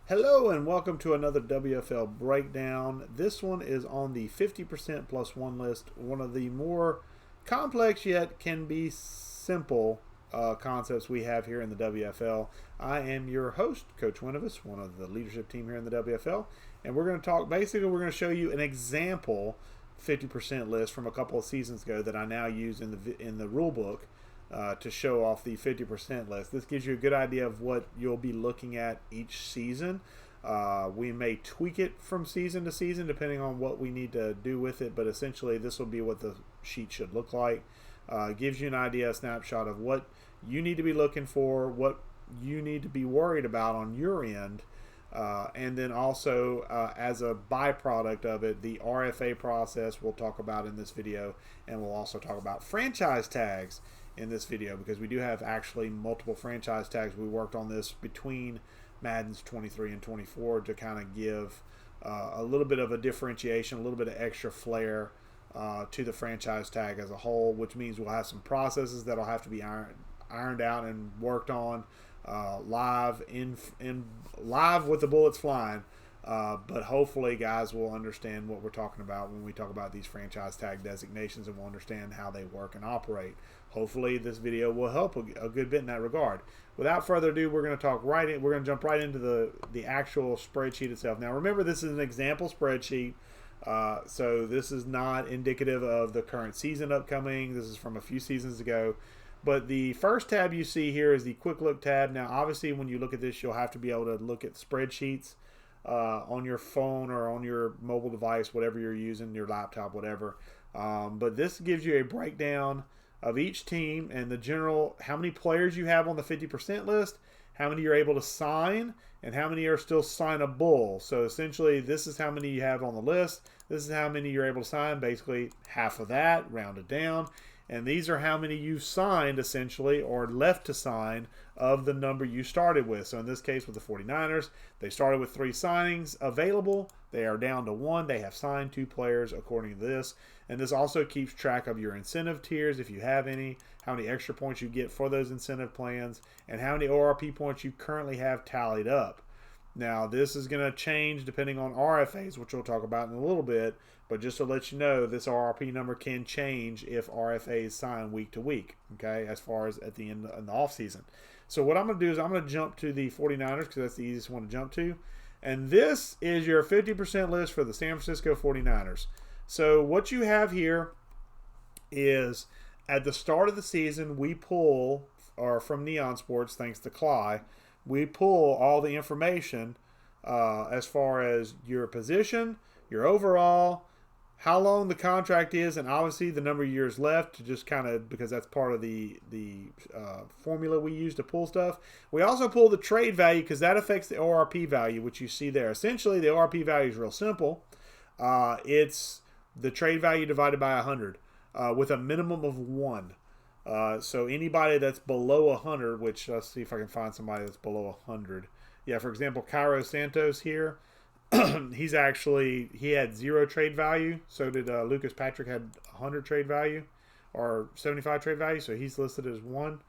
Hello and welcome to another WFL breakdown. This one is on the 50% plus one list, one of the more complex yet can be simple concepts we have here in the WFL. I am your host, Coach Winuvas, one of the leadership team here in the WFL, and we're going to talk, basically we're going to show you an example 50% list from a couple of seasons ago that I now use in the rule book to show off the 50% list. This gives you a good idea of what you'll be looking at each season. We may tweak it from season to season depending on what we need to do with it, but essentially this will be what the sheet should look like. Gives you an idea, a snapshot of what you need to be looking for, what you need to be worried about on your end, and then also as a byproduct of it, the RFA process we'll talk about in this video, and we'll also talk about franchise tags in this video because we do have actually multiple franchise tags. We worked on this between Madden's 23 and 24 to kind of give a little bit of a differentiation, a little bit of extra flair to the franchise tag as a whole, which means we'll have some processes that'll have to be ironed out and worked on live with the bullets flying. But hopefully guys will understand what we're talking about when we talk about these franchise tag designations, and will understand how they work and operate. Hopefully this video will help a good bit in that regard. Without further ado, we're going to jump right into the actual spreadsheet itself. Now remember, this is an example spreadsheet, so this is not indicative of the current season upcoming. This is from a few seasons ago. But the first tab you see here is the quick look tab. Now obviously when you look at this, you'll have to be able to look at spreadsheets on your phone or on your mobile device, whatever you're using, your laptop, whatever. But this gives you a breakdown of each team and the general, how many players you have on the 50% list, how many you're able to sign, and how many are still signable. So essentially this is how many you have on the list, this is how many you're able to sign, basically half of that rounded down, and these are how many you've signed essentially, or left to sign, of the number you started with. So in this case with the 49ers, they started with 3 signings available. They are down to 1. They have signed 2 players according to this. And this also keeps track of your incentive tiers, if you have any, how many extra points you get for those incentive plans, and how many ORP points you currently have tallied up. Now, this is going to change depending on RFAs, which we'll talk about in a little bit. But just to let you know, this RRP number can change if RFAs sign week to week, okay, as far as at the end of the offseason. So what I'm going to do is I'm going to jump to the 49ers because that's the easiest one to jump to. And this is your 50% list for the San Francisco 49ers. So what you have here is at the start of the season, we pull, or from Neon Sports, thanks to Cly, we pull all the information as far as your position, your overall, how long the contract is, and obviously the number of years left, to just kind of, because that's part of the formula we use to pull stuff. We also pull the trade value because that affects the ORP value, which you see there. Essentially, the ORP value is real simple. It's the trade value divided by 100 with a minimum of 1. So anybody that's below 100, which let's see if I can find somebody that's below 100. Yeah, for example, Cairo Santos here. He had 0 trade value. So did Lucas Patrick, had 100 trade value or 75 trade value. So he's listed as 1.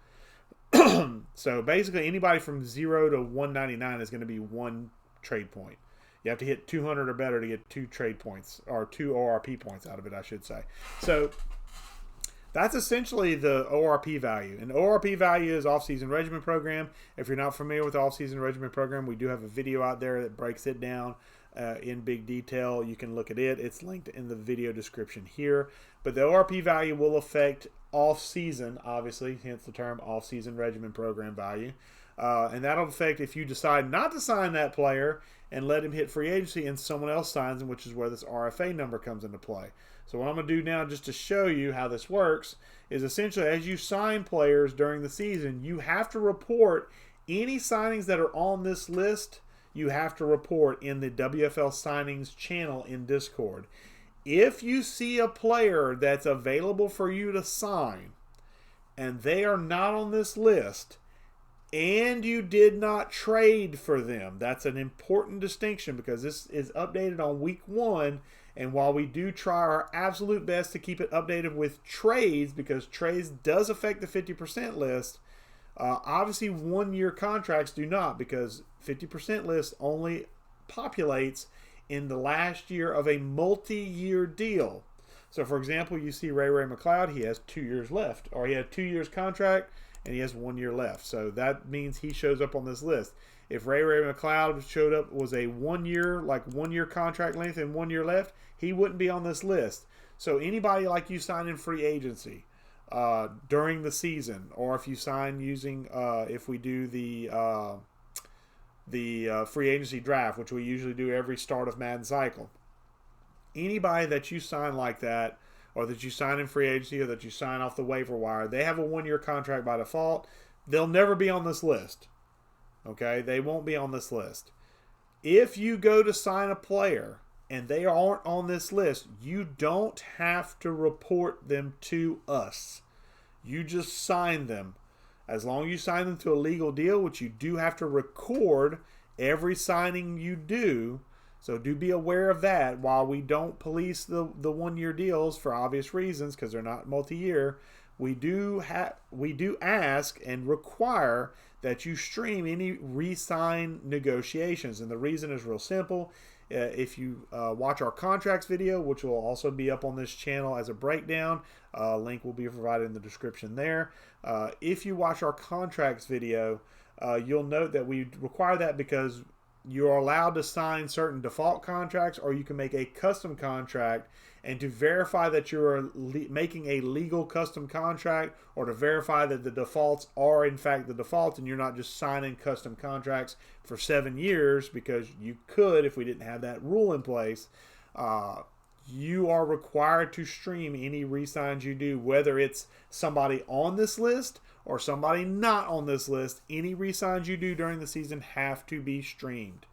So basically anybody from 0 to 199 is going to be 1 trade point. You have to hit 200 or better to get 2 trade points, or 2 ORP points out of it, I should say. So that's essentially the ORP value. And ORP value is off-season regimen program. If you're not familiar with the off-season regimen program, we do have a video out there that breaks it down in big detail. You can look at it. It's linked in the video description here. But the ORP value will affect off-season, obviously, hence the term off-season regimen program value. And that'll affect if you decide not to sign that player and let him hit free agency and someone else signs him, which is where this RFA number comes into play. So what I'm going to do now, just to show you how this works, is essentially as you sign players during the season, you have to report any signings that are on this list. You have to report in the WFL signings channel in Discord. If you see a player that's available for you to sign and they are not on this list, and you did not trade for them. That's an important distinction because this is updated on week 1. And while we do try our absolute best to keep it updated with trades, because trades does affect the 50% list, Obviously, 1-year contracts do not, because 50% list only populates in the last year of a multi-year deal. So, for example, you see Ray McLeod, he has 2 years left, or he had 2 years contract and he has 1 year left. So that means he shows up on this list. If Ray McLeod showed up, was a 1 year, like 1 year contract length and 1 year left, he wouldn't be on this list. So anybody like you sign in free agency during the season, or if you sign using, if we do the free agency draft, which we usually do every start of Madden cycle, anybody that you sign like that, or that you sign in free agency, or that you sign off the waiver wire, they have a 1 year contract by default. They'll never be on this list. Okay, they won't be on this list. If you go to sign a player and they aren't on this list, you don't have to report them to us. You just sign them. As long as you sign them to a legal deal, which you do have to record every signing you do. So do be aware of that. While we don't police the 1 year deals for obvious reasons, because they're not multi-year, we do ask and require that you stream any re-sign negotiations. And the reason is real simple. If you watch our contracts video, which will also be up on this channel as a breakdown, link will be provided in the description there. If you watch our contracts video, you'll note that we require that because you're allowed to sign certain default contracts, or you can make a custom contract. And to verify that you're making a legal custom contract, or to verify that the defaults are in fact the defaults and you're not just signing custom contracts for 7 years, because you could if we didn't have that rule in place, you are required to stream any re-signs you do, whether it's somebody on this list or somebody not on this list. Any re-signs you do during the season have to be streamed.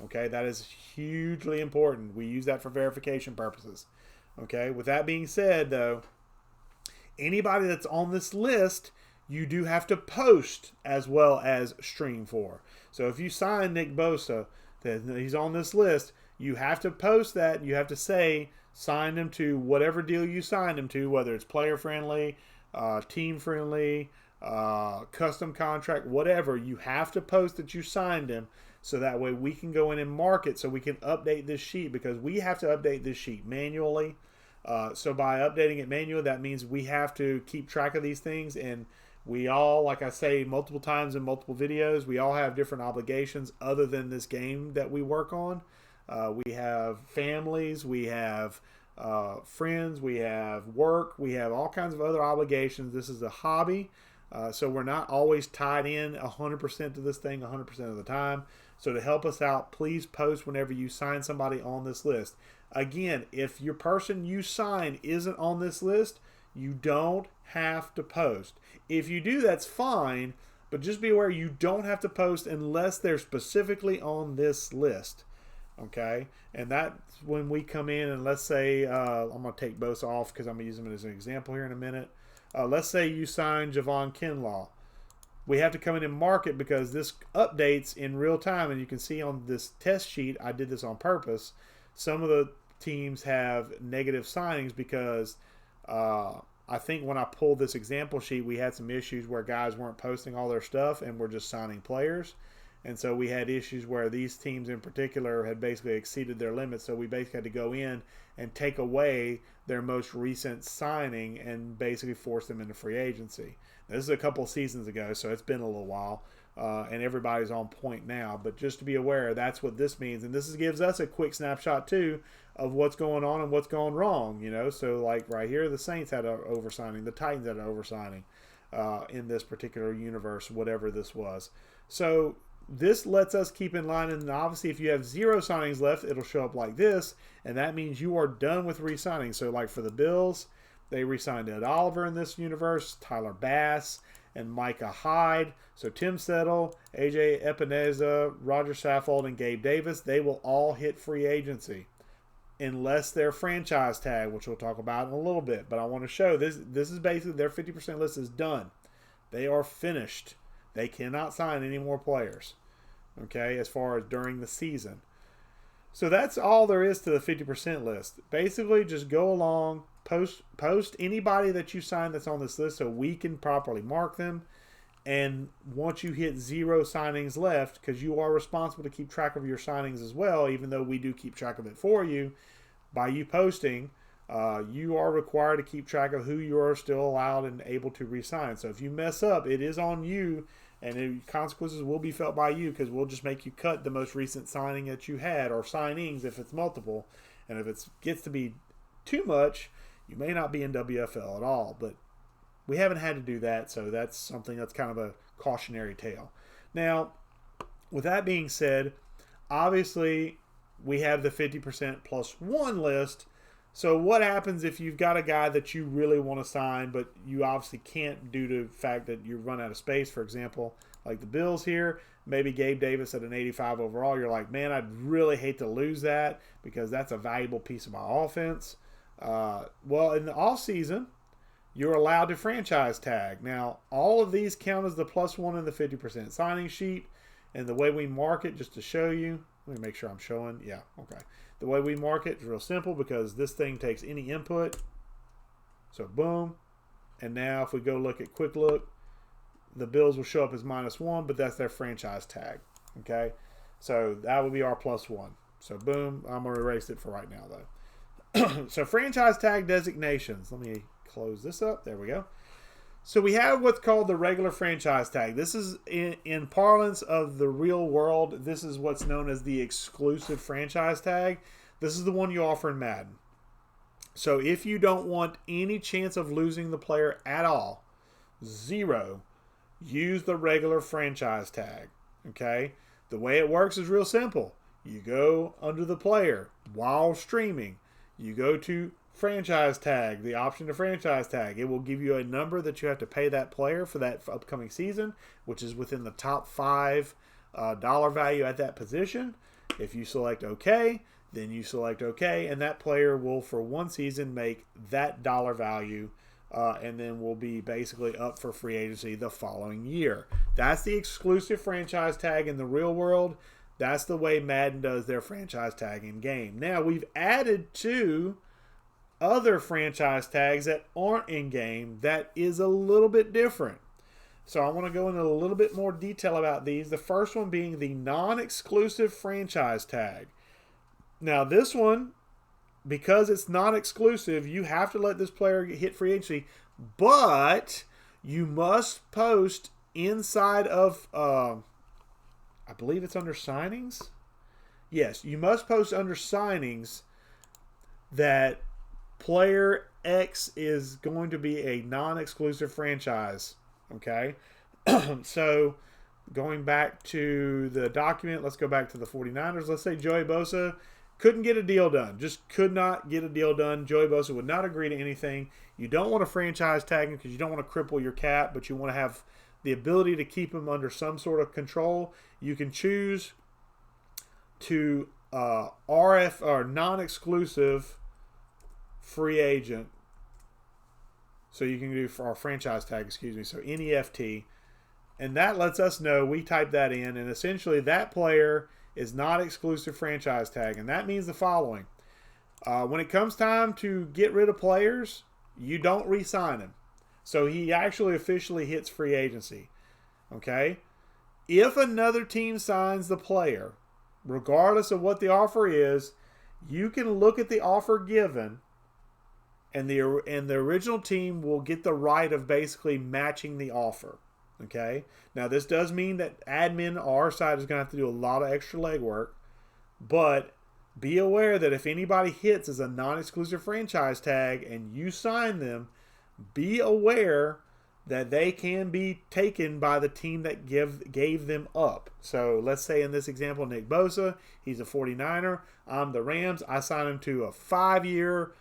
Okay, that is hugely important. We use that for verification purposes. Okay, with that being said, though, anybody that's on this list, you do have to post as well as stream for. So if you sign Nick Bosa, that he's on this list, you have to post that. You have to say, sign him to whatever deal you signed him to, whether it's player friendly, team friendly, custom contract, whatever. You have to post that you signed him, so that way we can go in and mark it, so we can update this sheet, because we have to update this sheet manually. So by updating it manually, that means we have to keep track of these things. And we all, like I say multiple times in multiple videos, we all have different obligations other than this game that we work on. We have families, we have friends, we have work, we have all kinds of other obligations. This is a hobby. So we're not always tied in 100% to this thing 100% of the time. So to help us out, please post whenever you sign somebody on this list. Again, if your person you sign isn't on this list, you don't have to post. If you do, that's fine, but just be aware you don't have to post unless they're specifically on this list. Okay? And that's when we come in, and let's say, I'm going to take Bosa off because I'm going to use him as an example here in a minute. Let's say you sign Javon Kinlaw. We have to come in and mark it because this updates in real time. And you can see on this test sheet, I did this on purpose. Some of the teams have negative signings because I think when I pulled this example sheet, we had some issues where guys weren't posting all their stuff and were just signing players. And so we had issues where these teams in particular had basically exceeded their limits. So we basically had to go in and take away their most recent signing and basically force them into free agency. Now, this is a couple of seasons ago, so it's been a little while. And everybody's on point now. But just to be aware, that's what this means. And this gives us a quick snapshot, too, of what's going on and what's going wrong. You know, so like right here, the Saints had an oversigning. The Titans had an oversigning in this particular universe, whatever this was. So this lets us keep in line, and obviously if you have 0 signings left, it'll show up like this, and that means you are done with re-signing. So like for the Bills, they re-signed Ed Oliver in this universe, Tyler Bass, and Micah Hyde. So Tim Settle, AJ Epineza, Roger Saffold, and Gabe Davis, they will all hit free agency unless they're franchise tag, which we'll talk about in a little bit. But I want to show this is basically their 50% list is done. They are finished. They cannot sign any more players, okay, as far as during the season. So that's all there is to the 50% list. Basically, just go along, post anybody that you sign that's on this list so we can properly mark them. And once you hit 0 signings left, because you are responsible to keep track of your signings as well, even though we do keep track of it for you, by you posting, you are required to keep track of who you are still allowed and able to re-sign. So if you mess up, it is on you, and the consequences will be felt by you, because we'll just make you cut the most recent signing that you had, or signings if it's multiple. And if it gets to be too much, you may not be in WFL at all. But we haven't had to do that, so that's something that's kind of a cautionary tale. Now, with that being said, obviously we have the 50% plus one list. So what happens if you've got a guy that you really want to sign, but you obviously can't due to the fact that you run out of space? For example, like the Bills here, maybe Gabe Davis at an 85 overall. You're like, man, I'd really hate to lose that because that's a valuable piece of my offense. Well, in the offseason, you're allowed to franchise tag. Now, all of these count as the plus one in the 50% signing sheet. And the way we mark it, just to show you, let me make sure I'm showing. Yeah, okay. The way we mark it is real simple because this thing takes any input. So, boom. And now if we go look at quick look, the Bills will show up as -1, but that's their franchise tag. Okay? So, that would be our plus one. So, boom. I'm going to erase it for right now, though. So, franchise tag designations. Let me close this up. There we go. So we have what's called the regular franchise tag. This is in parlance of the real world. This is what's known as the exclusive franchise tag. This is the one you offer in Madden. So if you don't want any chance of losing the player at all, 0, use the regular franchise tag. Okay? The way it works is real simple. You go under the player while streaming. You go to franchise tag, the option to franchise tag. It will give you a number that you have to pay that player for that upcoming season, which is within the top 5 dollar value at that position. If you select OK, then you select OK, and that player will, for one season, make that dollar value, and then will be basically up for free agency the following year. That's the exclusive franchise tag in the real world. That's the way Madden does their franchise tag in game. Now, we've added 2 other franchise tags that aren't in game that is a little bit different. So I want to go into a little bit more detail about these. The first one being the non-exclusive franchise tag. Now this one, because it's not exclusive, you have to let this player hit free agency, but you must post inside of, I believe it's under signings. Yes, you must post under signings that player X is going to be a non-exclusive franchise. Okay? So, going back to the document, let's go back to the 49ers. Let's say Joey Bosa couldn't get a deal done. Just could not get a deal done. Joey Bosa would not agree to anything. You don't want to franchise tag him because you don't want to cripple your cap, but you want to have the ability to keep him under some sort of control. You can choose to RF or non-exclusive free agent. So you can do for our franchise tag, excuse me, so NEFT. And that lets us know, we type that in, and essentially that player is not exclusive franchise tag. And that means the following. When it comes time to get rid of players, you don't re-sign him. So he actually officially hits free agency. Okay? If another team signs the player, regardless of what the offer is, you can look at the offer given, and the original team will get the right of basically matching the offer. Okay? Now, this does mean that admin on our side is going to have to do a lot of extra legwork, but be aware that if anybody hits as a non-exclusive franchise tag and you sign them, be aware that they can be taken by the team that gave them up. So let's say in this example, Nick Bosa, he's a 49er. I'm the Rams. I sign him to a 5-year,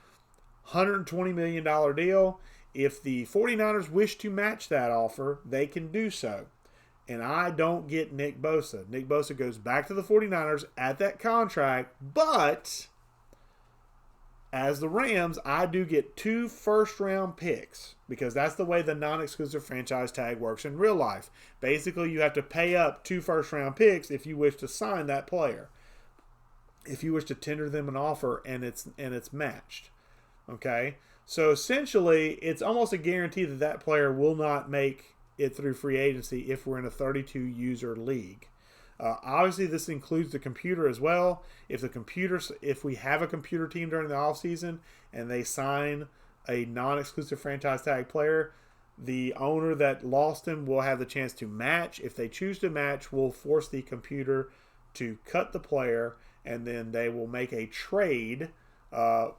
$120 million deal. If the 49ers wish to match that offer, they can do so. And I don't get Nick Bosa. Nick Bosa goes back to the 49ers at that contract, but as the Rams, I do get 2 first-round picks because that's the way the non-exclusive franchise tag works in real life. Basically, you have to pay up 2 first-round picks if you wish to sign that player. If you wish to tender them an offer and it's matched. Okay? So essentially, it's almost a guarantee that that player will not make it through free agency if we're in a 32 user league. Obviously, this includes the computer as well. If we have a computer team during the offseason and they sign a non-exclusive franchise tag player, the owner that lost him will have the chance to match. If they choose to match, we'll force the computer to cut the player, and then they will make a trade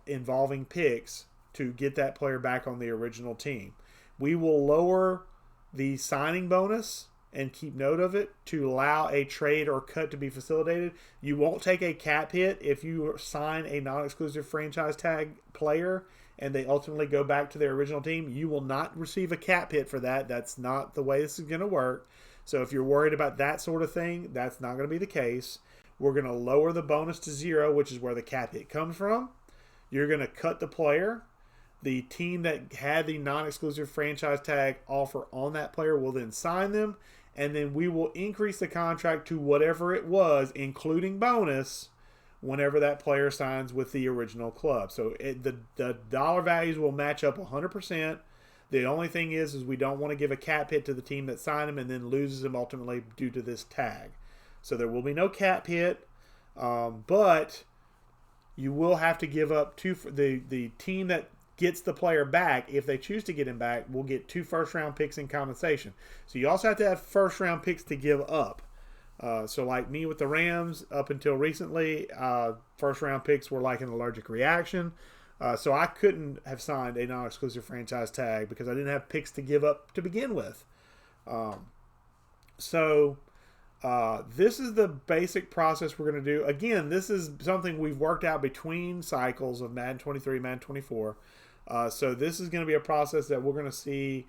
involving picks to get that player back on the original team. We will lower the signing bonus and keep note of it to allow a trade or cut to be facilitated. You won't take a cap hit if you sign a non-exclusive franchise tag player and they ultimately go back to their original team. You will not receive a cap hit for that. That's not the way this is going to work. So if you're worried about that sort of thing, that's not going to be the case. We're going to lower the bonus to 0, which is where the cap hit comes from. You're going to cut the player. The team that had the non-exclusive franchise tag offer on that player will then sign them, and then we will increase the contract to whatever it was, including bonus, whenever that player signs with the original club. So the dollar values will match up 100%. The only thing is we don't want to give a cap hit to the team that signed him and then loses him ultimately due to this tag. So there will be no cap hit, but you will have to give up the team that gets the player back. If they choose to get him back, will get 2 first-round picks in compensation. So you also have to have first-round picks to give up. So like me with the Rams, up until recently, first-round picks were like an allergic reaction. So I couldn't have signed a non-exclusive franchise tag because I didn't have picks to give up to begin with. This is the basic process we're going to do. Again, this is something we've worked out between cycles of Madden 23, Madden 24. So this is going to be a process that we're going to see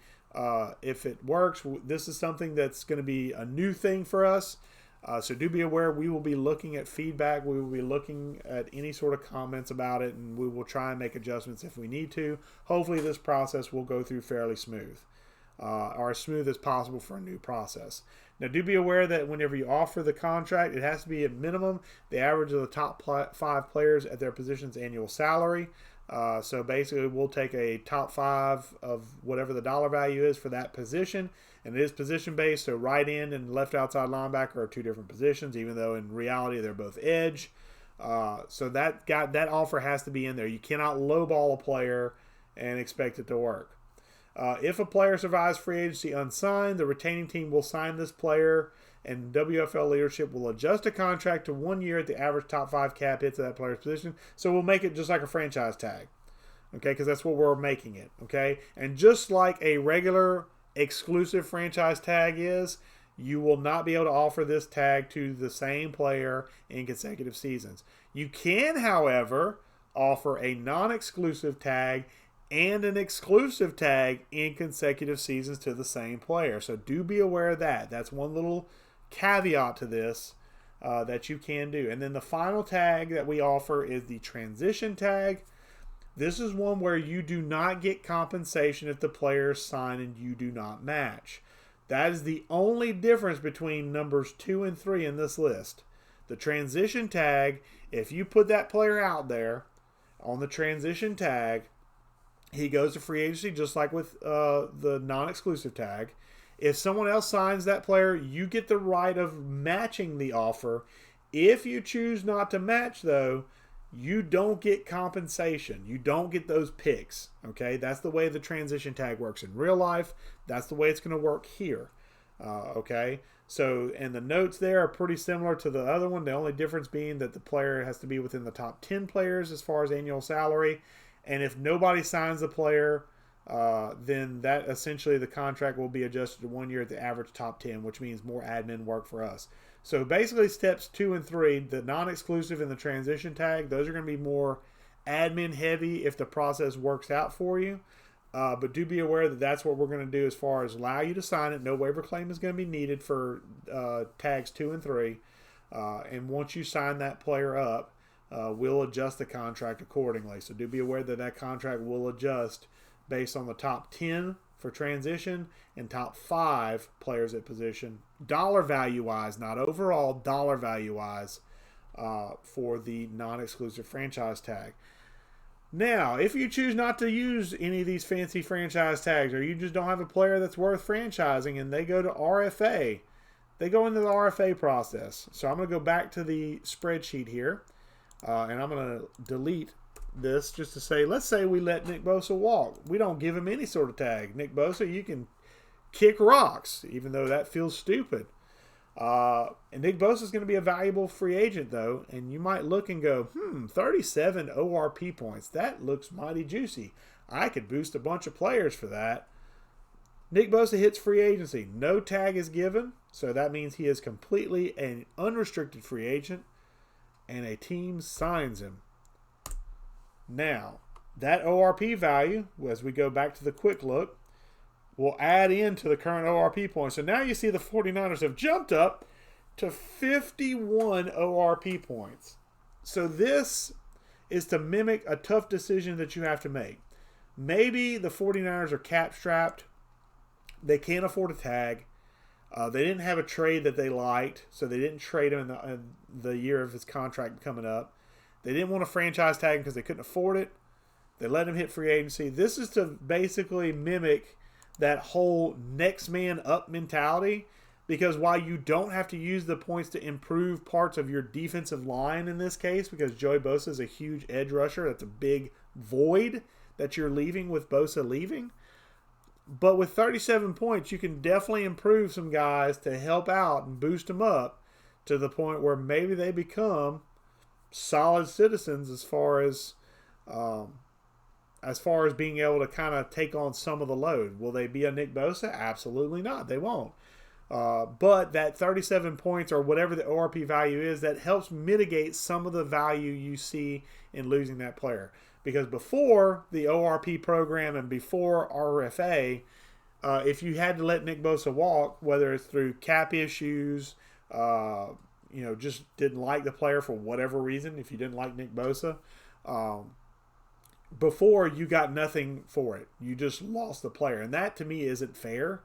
if it works. This is something that's going to be a new thing for us. So do be aware, we will be looking at feedback. We will be looking at any sort of comments about it, and we will try and make adjustments if we need to. Hopefully this process will go through fairly smooth, or as smooth as possible for a new process. Now do be aware that whenever you offer the contract, it has to be at minimum the average of the top 5 players at their position's annual salary. So basically we'll take a top 5 of whatever the dollar value is for that position, and it is position based, so right end and left outside linebacker are 2 different positions, even though in reality they're both edge. So that offer has to be in there. You cannot lowball a player and expect it to work. If a player survives free agency unsigned, the retaining team will sign this player, and WFL leadership will adjust a contract to 1 year at the average top 5 cap hits of that player's position. So we'll make it just like a franchise tag, okay? Because that's what we're making it, okay? And just like a regular exclusive franchise tag is, you will not be able to offer this tag to the same player in consecutive seasons. You can, however, offer a non-exclusive tag and an exclusive tag in consecutive seasons to the same player. So do be aware of that. That's one little caveat to this that you can do. And then the final tag that we offer is the transition tag. This is one where you do not get compensation if the players sign and you do not match. That is the only difference between numbers 2 and 3 in this list. The transition tag, if you put that player out there on the transition tag, he goes to free agency just like with the non-exclusive tag. If someone else signs that player, you get the right of matching the offer. If you choose not to match, though, you don't get compensation. You don't get those picks, okay? That's the way the transition tag works in real life. That's the way it's going to work here, okay? So, and the notes there are pretty similar to the other one. The only difference being that the player has to be within the top 10 players as far as annual salary. And if nobody signs the player, then that essentially the contract will be adjusted to 1 year at the average top 10, which means more admin work for us. So basically steps 2 and 3, the non-exclusive and the transition tag, those are going to be more admin heavy if the process works out for you. But do be aware that that's what we're going to do as far as allow you to sign it. No waiver claim is going to be needed for tags 2 and 3. And once you sign that player up, we'll adjust the contract accordingly. So do be aware that that contract will adjust based on the top 10 for transition and top 5 players at position, dollar value wise, not overall, dollar value wise, for the non-exclusive franchise tag. Now, if you choose not to use any of these fancy franchise tags, or you just don't have a player that's worth franchising and they go to RFA, they go into the RFA process. So I'm going to go back to the spreadsheet here, and I'm going to delete this just to say, let's say we let Nick Bosa walk. We don't give him any sort of tag. Nick Bosa, you can kick rocks, even though that feels stupid. And Nick Bosa is going to be a valuable free agent, though, and you might look and go, 37 ORP points. That looks mighty juicy. I could boost a bunch of players for that. Nick Bosa hits free agency. No tag is given, so that means he is completely an unrestricted free agent, and a team signs him. Now, that ORP value, as we go back to the quick look, will add into the current ORP points. So now you see the 49ers have jumped up to 51 ORP points. So this is to mimic a tough decision that you have to make. Maybe the 49ers are cap strapped. They can't afford a tag. They didn't have a trade that they liked, so they didn't trade him in the year of his contract coming up. They didn't want to franchise tag him because they couldn't afford it. They let him hit free agency. This is to basically mimic that whole next man up mentality, because while you don't have to use the points to improve parts of your defensive line in this case, because Joey Bosa is a huge edge rusher, that's a big void that you're leaving with Bosa leaving. But with 37 points, you can definitely improve some guys to help out and boost them up to the point where maybe they become solid citizens as far as being able to kind of take on some of the load. Will they be a Nick Bosa? Absolutely not. They won't. But that 37 points or whatever the ORP value is, that helps mitigate some of the value you see in losing that player. Because before the ORP program and before RFA, if you had to let Nick Bosa walk, whether it's through cap issues, just didn't like the player for whatever reason, if you didn't like Nick Bosa, before you got nothing for it. You just lost the player. And that to me isn't fair,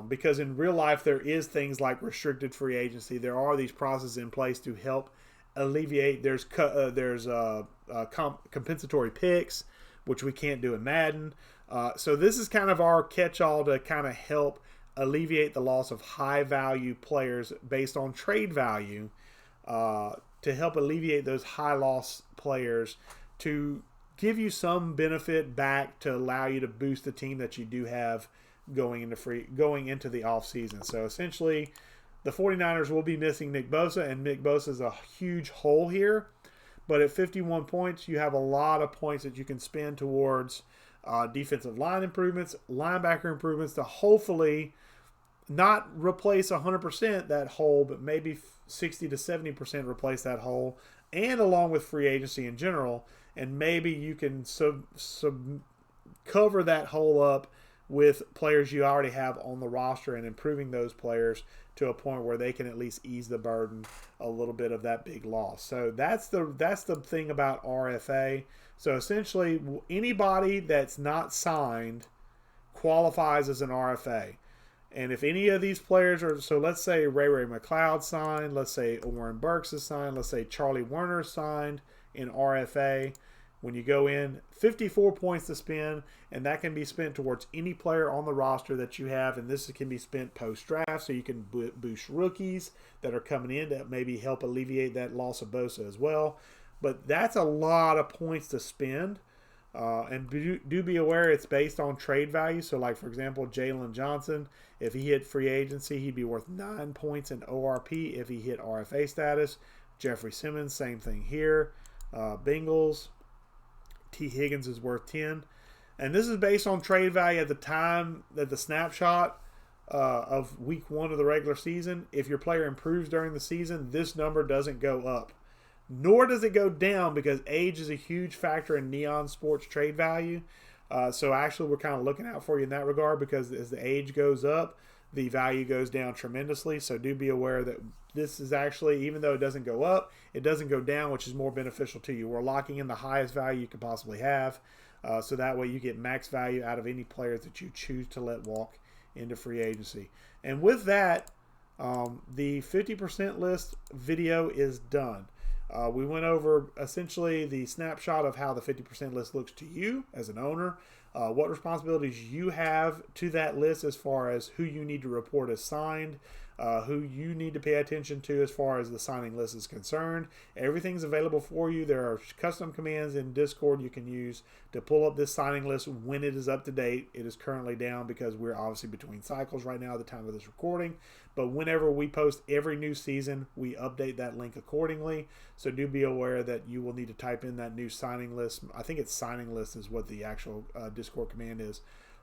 because in real life there is things like restricted free agency. There are these processes in place to help alleviate. There's compensatory picks, which we can't do in Madden. So this is kind of our catch-all to kind of help alleviate the loss of high-value players based on trade value, to help alleviate those high-loss players, to give you some benefit back to allow you to boost the team that you do have going into the offseason. So essentially, the 49ers will be missing Nick Bosa, and Nick Bosa is a huge hole here. But at 51 points, you have a lot of points that you can spend towards defensive line improvements, linebacker improvements, to hopefully not replace 100% that hole, but maybe 60 to 70% replace that hole, and along with free agency in general. And maybe you can cover that hole up with players you already have on the roster and improving those players to a point where they can at least ease the burden a little bit of that big loss. So that's the thing about RFA. So essentially, anybody that's not signed qualifies as an RFA. And if any of these players are, so let's say Ray McLeod signed, let's say Oren Burks is signed, let's say Charlie Werner is signed in RFA. When you go in, 54 points to spend, and that can be spent towards any player on the roster that you have, and this can be spent post-draft, so you can boost rookies that are coming in to maybe help alleviate that loss of Bosa as well. But that's a lot of points to spend, and do be aware it's based on trade value. So, like, for example, Jalen Johnson, if he hit free agency, he'd be worth 9 points in ORP if he hit RFA status. Jeffrey Simmons, same thing here. Bengals, T. Higgins is worth 10. And this is based on trade value at the time that the snapshot of week 1 of the regular season. If your player improves during the season, this number doesn't go up. Nor does it go down, because age is a huge factor in Neon Sports trade value. So actually we're kind of looking out for you in that regard, because as the age goes up, the value goes down tremendously. So do be aware that this is actually, even though it doesn't go up, it doesn't go down, which is more beneficial to you. We're locking in the highest value you could possibly have, so that way you get max value out of any players that you choose to let walk into free agency. And with that, the 50% list video is done. We went over essentially the snapshot of how the 50% list looks to you as an owner, what responsibilities you have to that list as far as who you need to report as signed, who you need to pay attention to as far as the signing list is concerned. Everything's available for you. There are custom commands in Discord you can use to pull up this signing list when it is up to date. It is currently down because we're obviously between cycles right now at the time of this recording. But whenever we post every new season, we update that link accordingly. So do be aware that you will need to type in that new signing list. I think it's signing list is what the actual Discord command is.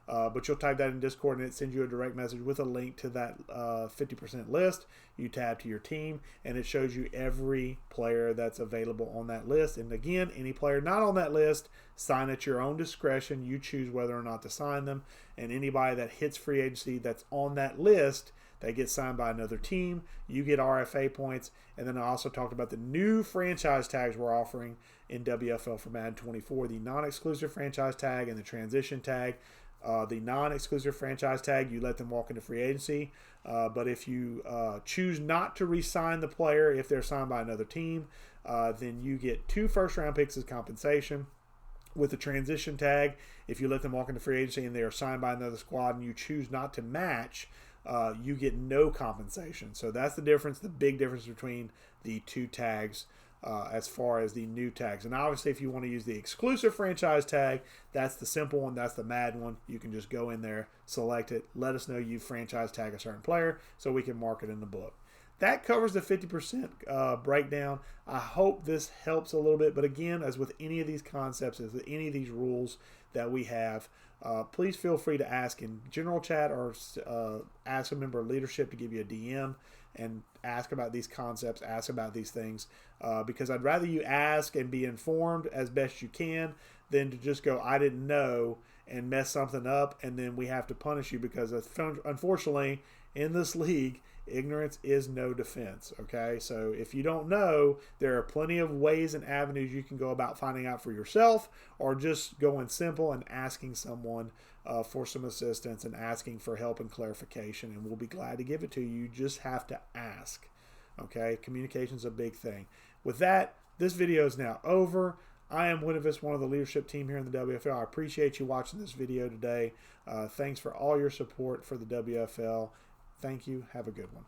But you'll type that in Discord and it sends you a direct message with a link to that 50% list. You tab to your team and it shows you every player that's available on that list. And again, any player not on that list, sign at your own discretion. You choose whether or not to sign them. And anybody that hits free agency that's on that list, that gets signed by another team, you get RFA points. And then I also talked about the new franchise tags we're offering in WFL for Madden 24, the non-exclusive franchise tag and the transition tag. The non-exclusive franchise tag, you let them walk into free agency. But if you choose not to re-sign the player if they're signed by another team, then you get 2 first-round picks as compensation. With the transition tag, if you let them walk into free agency and they are signed by another squad and you choose not to match, you get no compensation. So that's the difference, the big difference between the 2 tags. As far as the new tags. And obviously if you want to use the exclusive franchise tag, that's the simple one, that's the mad one. You can just go in there, select it, let us know you franchise tag a certain player so we can mark it in the book. That covers the 50% breakdown. I hope this helps a little bit, but again, as with any of these concepts, as with any of these rules that we have, please feel free to ask in general chat or ask a member of leadership to give you a DM and ask about these concepts, ask about these things, because I'd rather you ask and be informed as best you can than to just go, I didn't know, and mess something up, and then we have to punish you because unfortunately in this league, ignorance is no defense, okay? So if you don't know, there are plenty of ways and avenues you can go about finding out for yourself, or just going simple and asking someone for some assistance and asking for help and clarification, and we'll be glad to give it to you. You just have to ask, okay? Communication is a big thing. With that, this video is now over. I am Winuvas, one of the leadership team here in the WFL. I appreciate you watching this video today. Thanks for all your support for the WFL. Thank you. Have a good one.